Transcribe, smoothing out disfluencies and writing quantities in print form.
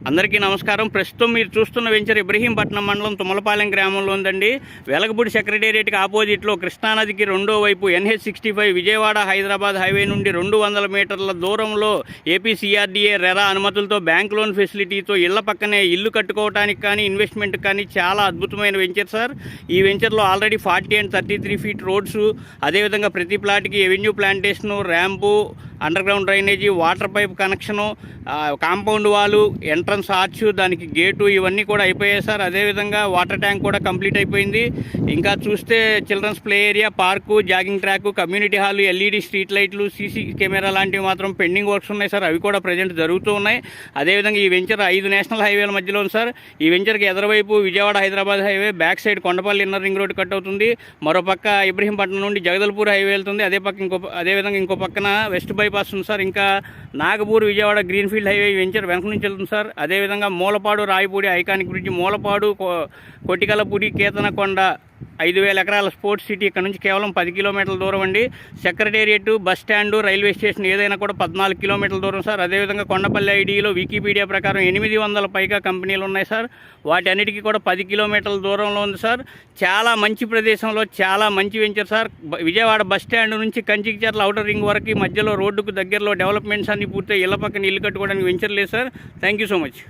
అందరికీ నమస్కారం. ప్రస్తుతం మీరు చూస్తున్న వెంచర్ ఇబ్రహీంపట్నం మండలం తుమ్మలపాలెం గ్రామంలో ఉందండి. వెలగపూడి సెక్రటేరియట్కి ఆపోజిట్లో కృష్ణానదికి రెండో వైపు NH65 విజయవాడ హైదరాబాద్ హైవే నుండి 200 మీటర్ల దూరంలో ఏపీసీఆర్డీఏ రెరా అనుమతులతో బ్యాంక్ లోన్ ఫెసిలిటీతో ఇళ్ల పక్కనే ఇల్లు కట్టుకోవడానికి కానీ ఇన్వెస్ట్మెంట్ కానీ చాలా అద్భుతమైన వెంచర్ సార్. ఈ వెంచర్లో ఆల్రెడీ 40 and 33 ఫీట్ రోడ్స్, అదేవిధంగా ప్రతి ప్లాట్కి avenue plantation, ramp, underground drainage, water pipe connection, compound wall, entrance arch, దానికి గేటు, ఇవన్నీ కూడా అయిపోయాయి సార్. అదేవిధంగా వాటర్ ట్యాంక్ కూడా కంప్లీట్ అయిపోయింది. ఇంకా చూస్తే children's play area, park, jogging track, community hall, LED street లైట్లు, CC కెమెరా లాంటివి మాత్రం పెండింగ్ వర్క్స్ ఉన్నాయి సార్. అవి కూడా ప్రజెంట్ జరుగుతూ ఉన్నాయి. అదేవిధంగా ఈ వెంచర్ 5 నేషనల్ హైవేల మధ్యలో ఉంది సార్. ఈ వెంచర్కి ఎదరవైపు Vijayawada Hyderabad highway, back side Kondapalli inner ring road cut అవుతుంది. మరోపక్క ఇబ్రహీంపట్నం నుండి జగదల్పూర్ హైవే వెళ్తుంది. అదేవిధంగా ఇంకో పక్కన వెస్ట్ బైపాస్ ఉంది సార్. ఇంకా Nagpur Vijayawada greenfield highway venture వెనక నుంచి వెళ్తుంది సార్. అదేవిధంగా మూలపాడు రాయపూడి ఐకానిక్ బ్రిడ్జ్, మూలపాడు కొట్టికలపూడి కేతనకొండ 5,000 ఎకరాల స్పోర్ట్స్ సిటీ ఇక్కడ నుంచి కేవలం 10 కిలోమీటర్ల దూరం అండి. Secretariat, bus stand, railway station ఏదైనా కూడా 14 కిలోమీటర్ల దూరం సార్. అదేవిధంగా కొండపల్లి ఐడిలో వికీపీడియా ప్రకారం 800 పైగా కంపెనీలు ఉన్నాయి సార్. వాటి అన్నిటికీ కూడా 10 కిలోమీటర్ల దూరంలో ఉంది సార్. చాలా మంచి ప్రదేశంలో చాలా మంచి venture sir. Vijayawada bus stand నుంచి కంచికిచర్ల ఔటర్ రింగ్ వరకు మధ్యలో రోడ్డుకు దగ్గరలో డెవలప్మెంట్స్ అన్ని పూర్తి ఇళ్ల పక్కన ఇల్లు కట్టుకోవడానికి వెంచర్ లేదు sir. Thank you so much.